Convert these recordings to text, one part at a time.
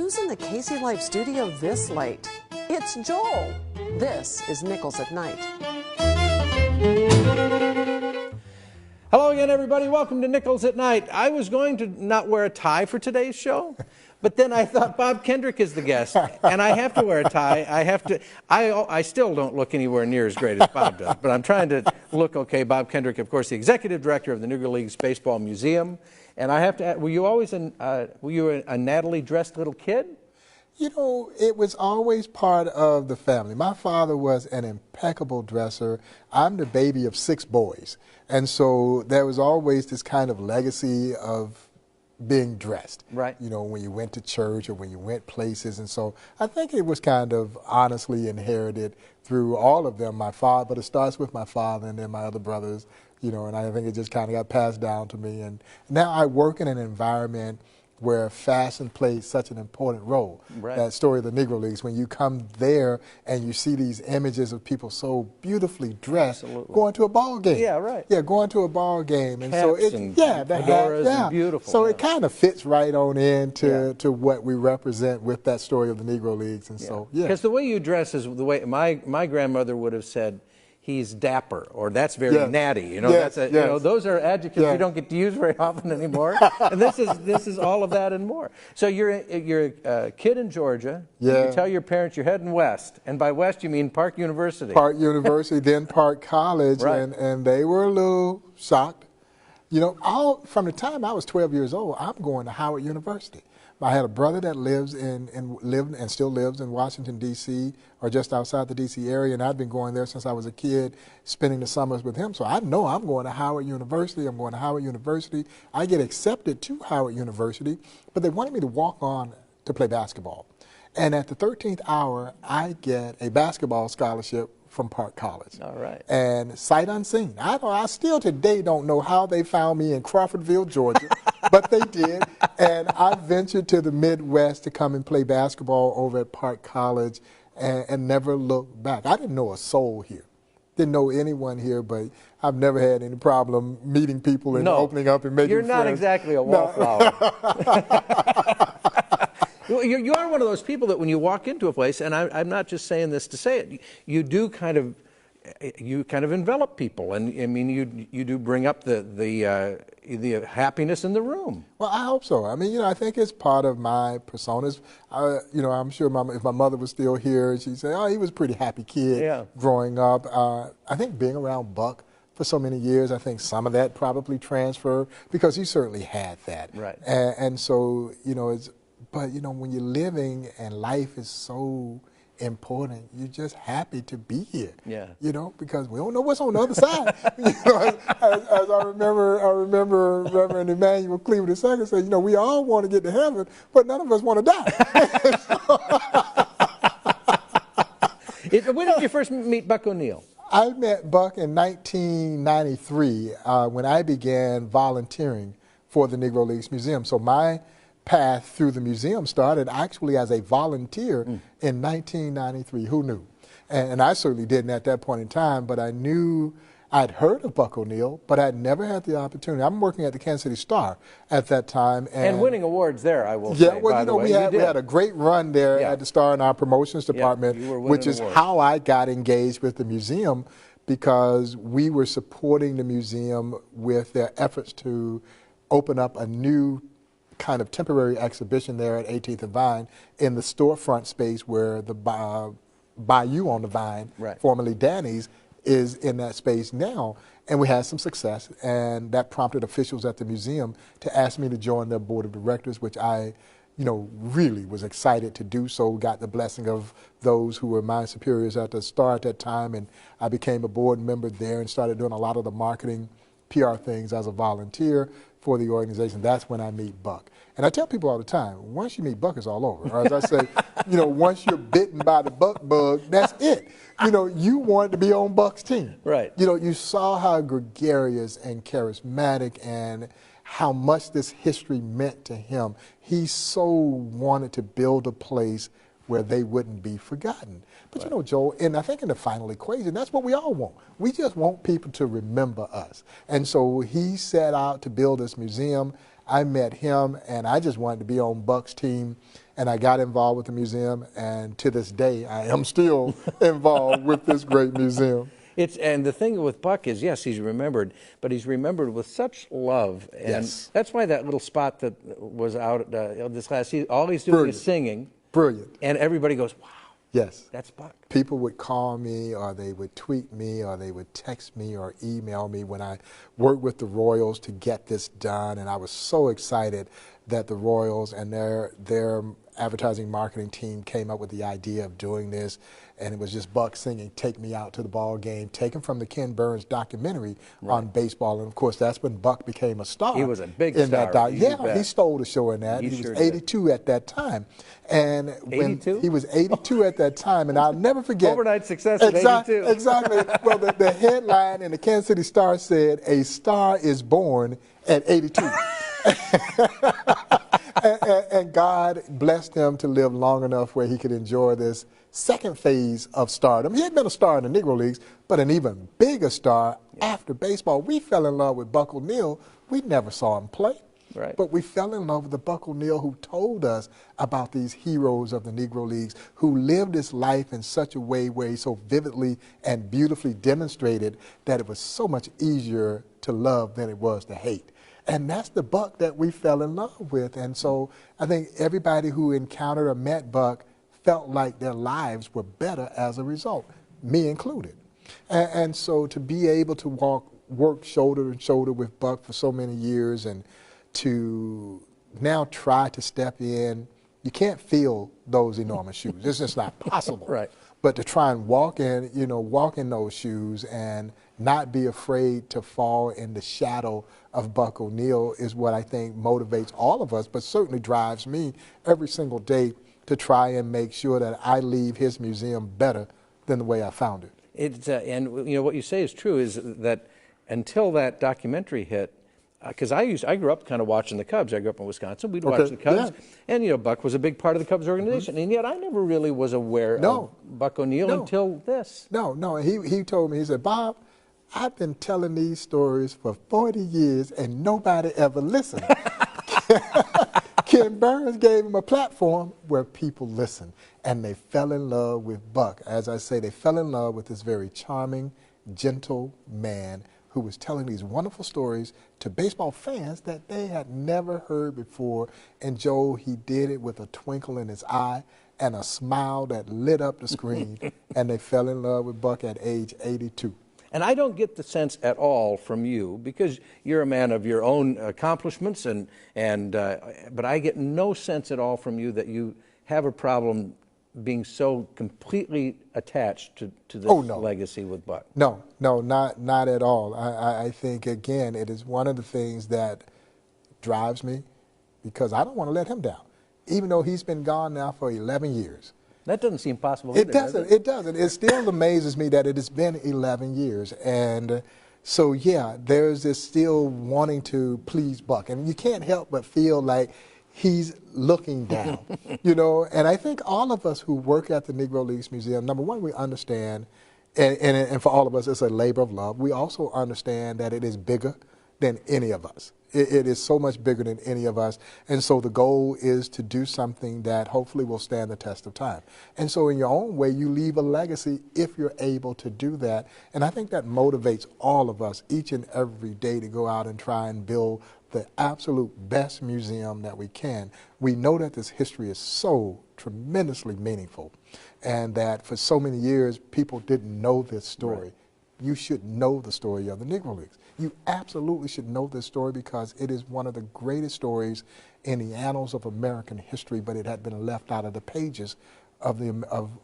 Who's in the Casey Life studio this late? It's Joel. This is Nichols at Night. Hello again, everybody. Welcome to Nichols at Night. I was going to not wear a tie for today's show, but then I thought Bob Kendrick is the guest, and I have to wear a tie. I still don't look anywhere near as great as Bob does, but I'm trying to look okay. Bob Kendrick, of course, the executive director of the Negro Leagues Baseball Museum. And I have to ask, were you always a Natalie dressed little kid? You know, it was always part of the family. My father was an impeccable dresser. I'm the baby of 6 boys. And so there was always this kind of legacy of being dressed. Right. You know, when you went to church or when you went places. And so I think it was kind of honestly inherited through all of them, my father, but it starts with my father and then my other brothers, you know, and I think it just kind of got passed down to me. And now I work in an environment where fashion plays such an important role. Right. That story of the Negro Leagues, when you come there and you see these images of people so beautifully dressed, going to a ball game. Yeah, right. Yeah, going to a ball game. And so it, yeah, the fedoras, yeah. Beautiful. So it kind of fits right on into to what we represent with that story of the Negro Leagues. And so, yeah. Because the way you dress is the way my grandmother would have said, he's dapper, or that's very natty. You know, you know, those are adjectives you don't get to use very often anymore. And this is all of that and more. So you're a kid in Georgia. Yeah. You tell your parents you're heading west, and by west you mean Park University. Park University, then Park College, right. and they were a little shocked. You know, from the time I was 12 years old, I'm going to Howard University. I had a brother that lived and still lives in Washington, D.C., or just outside the D.C. area, and I've been going there since I was a kid, spending the summers with him. So I know I'm going to Howard University. I'm going to Howard University. I get accepted to Howard University, but they wanted me to walk on to play basketball. And at the 13th hour, I get a basketball scholarship from Park College. All right. And sight unseen. I still today don't know how they found me in Crawfordville, Georgia, but they did. And I ventured to the Midwest to come and play basketball over at Park College and never looked back. I didn't know a soul here. Didn't know anyone here, but I've never had any problem meeting people and opening up and making friends. You're not exactly a wallflower. You are one of those people that when you walk into a place, and I'm not just saying this to say it, you do kind of envelop people, and I mean you do bring up the happiness in the room. Well, I hope so. I mean, you know, I think it's part of my personas. You know, I'm sure if my mother was still here, she'd say, "Oh, he was a pretty happy kid growing up." I think being around Buck for so many years, I think some of that probably transferred because he certainly had that. Right. And so, you know, but, you know, when you're living and life is so important, you're just happy to be here. Yeah. You know, because we don't know what's on the other side. You know, as I remember Reverend Emmanuel Cleveland II said, you know, we all want to get to heaven, but none of us want to die. When did you first meet Buck O'Neill? I met Buck in 1993 when I began volunteering for the Negro Leagues Museum. So my path through the museum started actually as a volunteer in 1993. Who knew? And I certainly didn't at that point in time, but I knew I'd heard of Buck O'Neill, but I'd never had the opportunity. I'm working at the Kansas City Star at that time. And winning awards there, I will say. Yeah, well, you know, we had a great run there at the Star in our promotions department, which is how I got engaged with the museum, because we were supporting the museum with their efforts to open up a new kind of temporary exhibition there at 18th and Vine in the storefront space where the Bayou on the Vine, formerly Danny's, is in that space now. And we had some success, and that prompted officials at the museum to ask me to join their board of directors, which I, you know, really was excited to do so. Got the blessing of those who were my superiors at the Star at that time, and I became a board member there and started doing a lot of the marketing PR things as a volunteer for the organization. That's when I meet Buck. And I tell people all the time, once you meet Buck, it's all over. Or as I say, you know, once you're bitten by the Buck bug, that's it. You know, you wanted to be on Buck's team. Right. You know, you saw how gregarious and charismatic and how much this history meant to him. He so wanted to build a place where they wouldn't be forgotten. But you know, Joel, and I think in the final equation, that's what we all want. We just want people to remember us. And so he set out to build this museum. I met him, and I just wanted to be on Buck's team, and I got involved with the museum, and to this day, I am still involved with this great museum. And the thing with Buck is, yes, he's remembered, but he's remembered with such love. And yes. That's why that little spot that was out this last season, all he's doing is singing. Brilliant. And everybody goes, wow. Yes. That's Buck. People would call me, or they would tweet me, or they would text me or email me when I worked with the Royals to get this done. And I was so excited that the Royals and their advertising marketing team came up with the idea of doing this. And it was just Buck singing "Take Me Out to the Ball Game," taken from the Ken Burns documentary on baseball. And of course, that's when Buck became a star. He was a big in star. That yeah, he stole the show in that. He was 82 at that time. And when 82? he was 82 at that time, and I'll never forget. Overnight success at 82. Exactly. Well, the headline in the Kansas City Star said, "A star is born at 82." and God blessed him to live long enough where he could enjoy this second phase of stardom. He had been a star in the Negro Leagues, but an even bigger star after baseball. We fell in love with Buck O'Neil. We never saw him play. Right. But we fell in love with the Buck O'Neil who told us about these heroes of the Negro Leagues, who lived his life in such a way where he so vividly and beautifully demonstrated that it was so much easier to love than it was to hate. And that's the Buck that we fell in love with. And so I think everybody who encountered or met Buck felt like their lives were better as a result, me included. And so to be able to work shoulder to shoulder with Buck for so many years, and to now try to step in, you can't fill those enormous shoes. It's just not possible. Right. But to try and walk in those shoes and not be afraid to fall in the shadow of Buck O'Neil is what I think motivates all of us, but certainly drives me every single day to try and make sure that I leave his museum better than the way I found it. And what you say is true, is that until that documentary hit, because I grew up kind of watching the Cubs. I grew up in Wisconsin. We'd watch the Cubs, and Buck was a big part of the Cubs organization. And yet I never really was aware of Buck O'Neil until this. No. He told me, he said, "Bob, I've been telling these stories for 40 years and nobody ever listened." Ken Burns gave him a platform where people listened, and they fell in love with Buck. As I say, they fell in love with this very charming, gentle man who was telling these wonderful stories to baseball fans that they had never heard before. And Joe, he did it with a twinkle in his eye and a smile that lit up the screen, and they fell in love with Buck at age 82. And I don't get the sense at all from you, because you're a man of your own accomplishments, but I get no sense at all from you that you have a problem being so completely attached to this legacy with Buck. No, not at all. I think, again, it is one of the things that drives me, because I don't want to let him down, even though he's been gone now for 11 years. That doesn't seem possible either, does it? It doesn't. It still amazes me that it has been 11 years. And so, yeah, there's this still wanting to please Buck. And you can't help but feel like he's looking down, And I think all of us who work at the Negro Leagues Museum, number one, we understand, and for all of us, it's a labor of love. We also understand that it is bigger than any of us. It is so much bigger than any of us. And so the goal is to do something that hopefully will stand the test of time. And so in your own way, you leave a legacy if you're able to do that. And I think that motivates all of us each and every day to go out and try and build the absolute best museum that we can. We know that this history is so tremendously meaningful, and that for so many years people didn't know this story. Right. You should know the story of the Negro Leagues. You absolutely should know this story, because it is one of the greatest stories in the annals of American history, but it had been left out of the pages of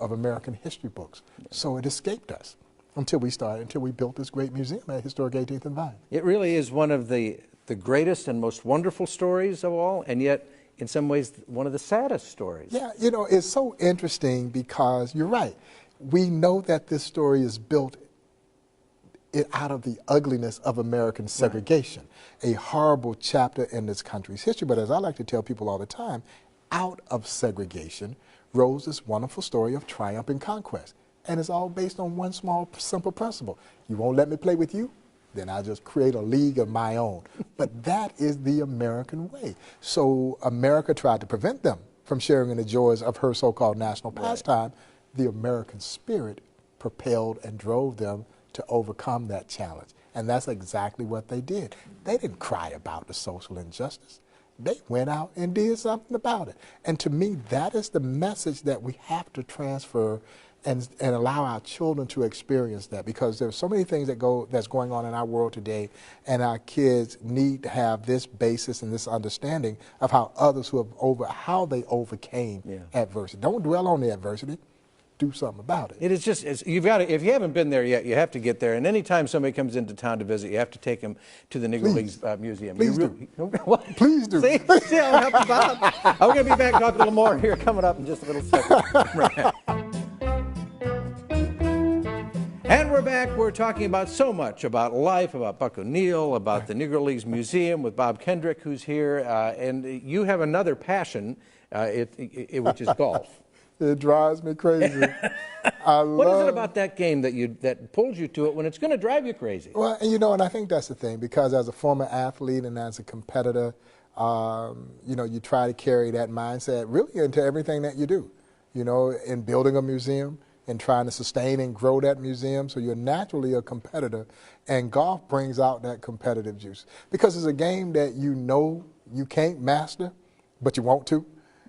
American history books. So it escaped us until we built this great museum at Historic 18th and Vine. It really is one of the greatest and most wonderful stories of all, and yet in some ways one of the saddest stories. Yeah, it's so interesting, because you're right. We know that this story is built out of the ugliness of American segregation, a horrible chapter in this country's history. But as I like to tell people all the time, out of segregation rose this wonderful story of triumph and conquest. And it's all based on one small, simple principle. You won't let me play with you, then I'll just create a league of my own. But that is the American way. So America tried to prevent them from sharing in the joys of her so-called national pastime. The American spirit propelled and drove them to overcome that challenge. And that's exactly what they did. They didn't cry about the social injustice. They went out and did something about it. And to me, that is the message that we have to transfer and allow our children to experience that, because there's so many things that's going on in our world today, and our kids need to have this basis and this understanding of how others how they overcame adversity. Don't dwell on the adversity. Do something about it. It is just, you've got to, if you haven't been there yet, you have to get there. And anytime somebody comes into town to visit, you have to take them to the Nichols Museum. Please do. Please do. See, I'm going to be back talking a little more here coming up in just a little second. And we're back. We're talking about so much about life, about Buck O'Neill, about the Negro Leagues Museum with Bob Kendrick, who's here. And you have another passion, which is golf. It drives me crazy. What is it about that game that pulls you to it when it's going to drive you crazy? Well, and I think that's the thing, because as a former athlete and as a competitor, you try to carry that mindset really into everything that you do, in building a museum and trying to sustain and grow that museum. So you're naturally a competitor, and golf brings out that competitive juice, because it's a game that you can't master, but you want to.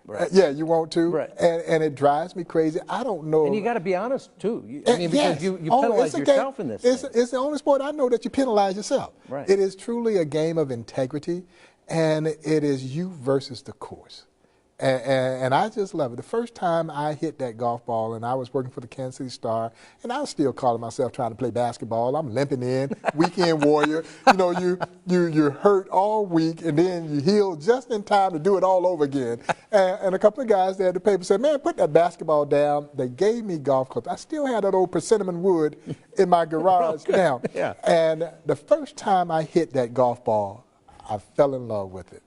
Right. Yeah, you want to, right. And it drives me crazy. I don't know. And you got to be honest too. Because you penalize yourself in this. It's the only sport I know that you penalize yourself. Right. It is truly a game of integrity, and it is you versus the course. And I just love it. The first time I hit that golf ball, and I was working for the Kansas City Star, and I was still calling myself trying to play basketball. I'm limping in, weekend warrior. You're hurt all week, and then you heal just in time to do it all over again. And a couple of guys there at the paper said, "Man, put that basketball down." They gave me golf clubs. I still had that old persimmon wood in my garage now. Yeah. And the first time I hit that golf ball, I fell in love with it.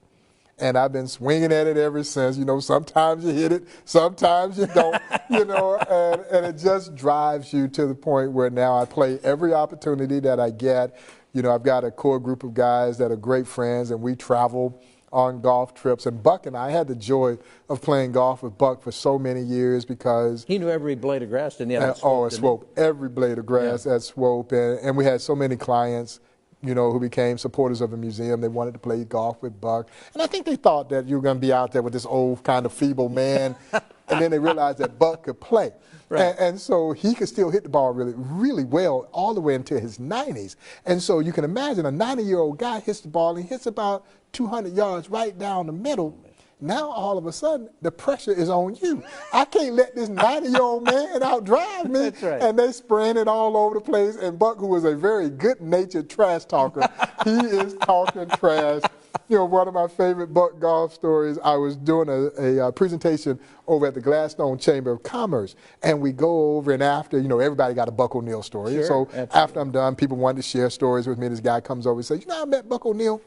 And I've been swinging at it ever since. Sometimes you hit it, sometimes you don't, and it just drives you to the point where now I play every opportunity that I get. I've got a core group of guys that are great friends, and we travel on golf trips. And Buck and I had the joy of playing golf with Buck for so many years, because he knew every blade of grass, didn't he? At Swope, every blade of grass at Swope. And we had so many clients who became supporters of the museum. They wanted to play golf with Buck. And I think they thought that you were going to be out there with this old kind of feeble man. And then they realized that Buck could play. Right. And so he could still hit the ball really, really well all the way into his 90s. And so you can imagine a 90-year-old guy hits the ball, and he hits about 200 yards right down the middle. Now, all of a sudden, the pressure is on you. I can't let this 90-year-old man outdrive me. That's right. And they spraying it all over the place. And Buck, who is a very good-natured trash talker, he is talking trash. One of my favorite Buck golf stories, I was doing a presentation over at the Gladstone Chamber of Commerce. And we go over, and after, everybody got a Buck O'Neill story. Sure, so absolutely. After I'm done, people wanted to share stories with me. This guy comes over and says, I met Buck O'Neill.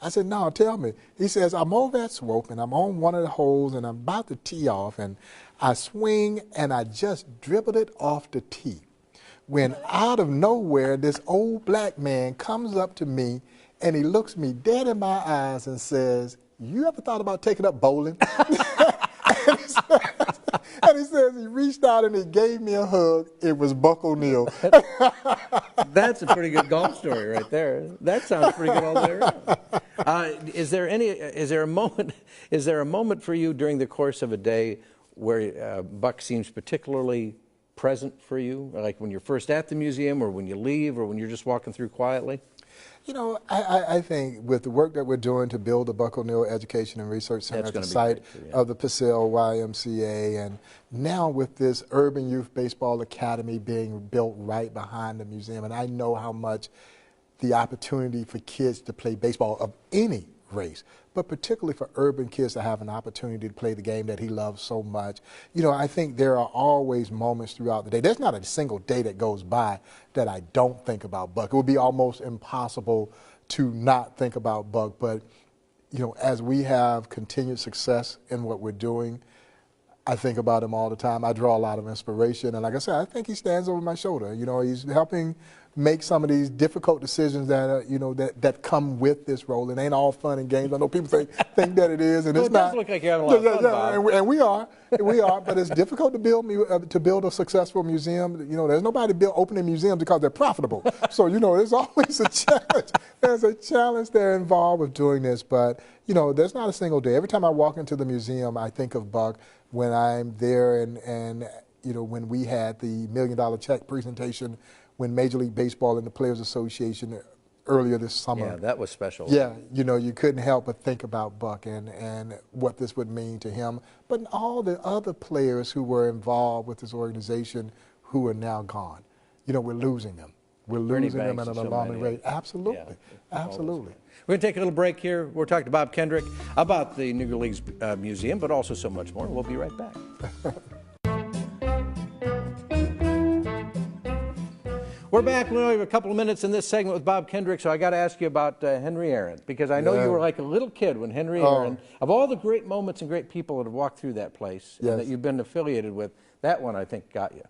I said, "No, tell me." He says, "I'm over at Swope, and I'm on one of the holes, and I'm about to tee off, and I swing, and I just dribbled it off the tee. When out of nowhere, this old black man comes up to me, and he looks me dead in my eyes and says, 'You ever thought about taking up bowling?'" And he says he reached out and he gave me a hug. It was Buck O'Neill. That's a pretty good golf story right there. That sounds pretty good all the way around. Is there a moment for you during the course of a day where Buck seems particularly present for you, like when you're first at the museum, or when you leave, or when you're just walking through quietly? I think with the work that we're doing to build the Buck O'Neill Education and Research Center at the site of the Pacelle YMCA, and now with this Urban Youth Baseball Academy being built right behind the museum, and I know how much the opportunity for kids to play baseball of any race, but particularly for urban kids to have an opportunity to play the game that he loves so much. I think there are always moments throughout the day. There's not a single day that goes by that I don't think about Buck. It would be almost impossible to not think about Buck. But, as we have continued success in what we're doing, I think about him all the time. I draw a lot of inspiration. And like I said, I think he stands over my shoulder. He's helping make some of these difficult decisions that you know that come with this role. It ain't all fun and games. I know people think that it is, and well, it's not. It does look like you're having a lot of fun, Bob. And we are, but it's difficult to build a successful museum. You know, there's nobody opening museums because they're profitable. So you know, there's always a challenge. There's a challenge there involved with doing this, but you know, there's not a single day. Every time I walk into the museum, I think of Buck when I'm there, and you know, when we had the $1 million check presentation, when Major League Baseball and the Players Association earlier this summer. Yeah, that was special. Yeah, you know, you couldn't help but think about Buck and what this would mean to him, but all the other players who were involved with this organization who are now gone. You know, we're losing them. We're losing them at an alarming rate. Absolutely, absolutely. We're going to take a little break here. We're talking to Bob Kendrick about the Negro Leagues Museum, but also so much more. We'll be right back. We're back. We only have a couple of minutes in this segment with Bob Kendrick, so I got to ask you about Henry Aaron, because I know you were like a little kid when Henry Aaron, of all the great moments and great people that have walked through that place and that you've been affiliated with, that one I think got you.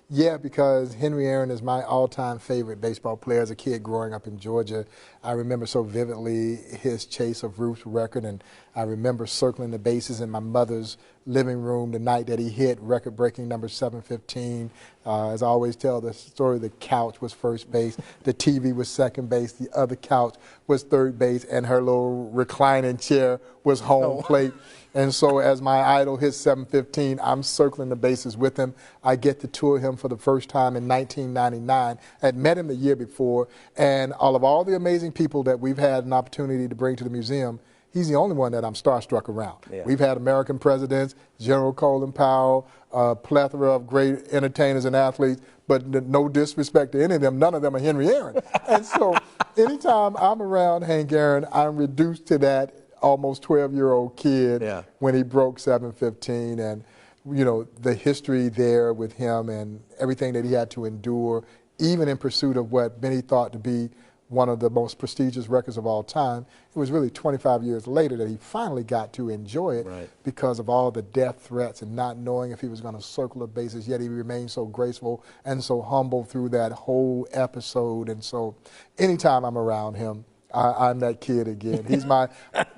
Yeah, because Henry Aaron is my all-time favorite baseball player. As a kid growing up in Georgia, I remember so vividly his chase of Ruth's record, and I remember circling the bases in my mother's living room the night that he hit record-breaking number 715. As I always tell the story, the couch was first base, the TV was second base, the other couch was third base, and her little reclining chair was home plate. And so as my idol hits 715, I'm circling the bases with him. I get to tour him for the first time in 1999. I had met him the year before, and all the amazing people that we've had an opportunity to bring to the museum, he's the only one that I'm starstruck around. Yeah. We've had American presidents, General Colin Powell, a plethora of great entertainers and athletes, but no disrespect to any of them, none of them are Henry Aaron. And so anytime I'm around Hank Aaron, I'm reduced to that almost 12-year-old kid when he broke 715, and you know, the history there with him and everything that he had to endure, even in pursuit of what many thought to be one of the most prestigious records of all time. It was really 25 years later that he finally got to enjoy it because of all the death threats and not knowing if he was going to circle the bases, yet he remained so graceful and so humble through that whole episode. And so anytime I'm around him, I'm that kid again. He's my,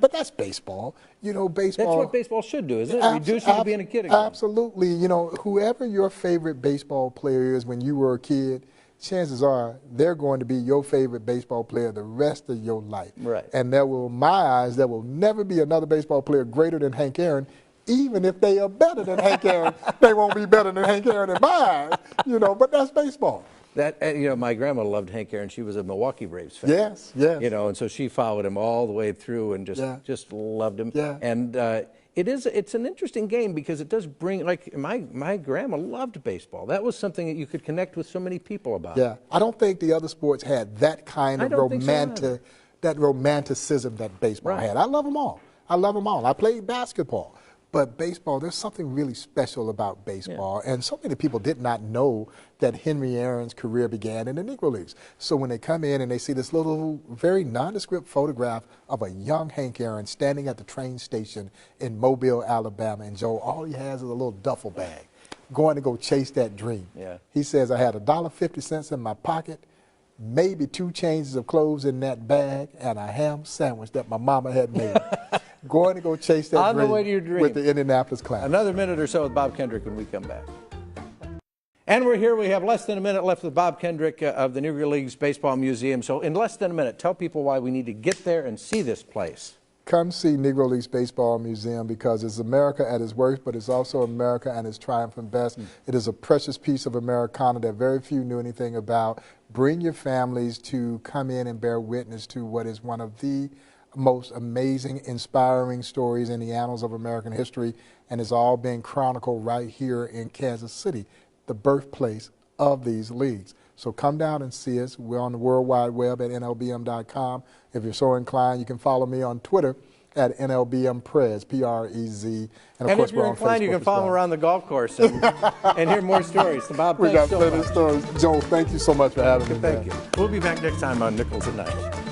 but that's baseball. You know, baseball. That's what baseball should do, isn't it? Reduce you to being a kid again. Absolutely. You know, whoever your favorite baseball player is when you were a kid, chances are they're going to be your favorite baseball player the rest of your life. Right. And there will, in my eyes, there will never be another baseball player greater than Hank Aaron. Even if they are better than Hank Aaron, they won't be better than Hank Aaron in my eyes. You know, but that's baseball. That, you know, my grandma loved Hank Aaron. She was a Milwaukee Braves fan. Yes, yes. You know, and so she followed him all the way through and just loved him. Yeah. And it's an interesting game because it does bring, like, my grandma loved baseball. That was something that you could connect with so many people about. Yeah, I don't think the other sports had that kind of romanticism that baseball had. I love them all. I love them all. I played basketball. But baseball, there's something really special about baseball. And so many people did not know that Henry Aaron's career began in the Negro Leagues. So when they come in and they see this little, very nondescript photograph of a young Hank Aaron standing at the train station in Mobile, Alabama, and Joe, all he has is a little duffel bag, going to go chase that dream. Yeah. He says, I had $1.50 in my pocket, maybe 2 changes of clothes in that bag, and a ham sandwich that my mama had made. Going to go chase that dream, way to your dream with the Indianapolis Classic. Another minute or so with Bob Kendrick when we come back. And we're here. We have less than a minute left with Bob Kendrick of the Negro Leagues Baseball Museum. So in less than a minute, tell people why we need to get there and see this place. Come see Negro Leagues Baseball Museum because it's America at its worst, but it's also America at its triumphant best. It is a precious piece of Americana that very few knew anything about. Bring your families to come in and bear witness to what is one of the most amazing, inspiring stories in the annals of American history, and it's all being chronicled right here in Kansas City, the birthplace of these leagues. So come down and see us. We're on the World Wide Web at NLBM.com. If you're so inclined, you can follow me on Twitter at NLBMPrez, P-R-E-Z. And of course, if you're inclined, you can follow him around the golf course and hear more stories. So Bob, we got plenty of stories. Joe, thank you so much for having me. Thank you. We'll be back next time on Nichols at Night.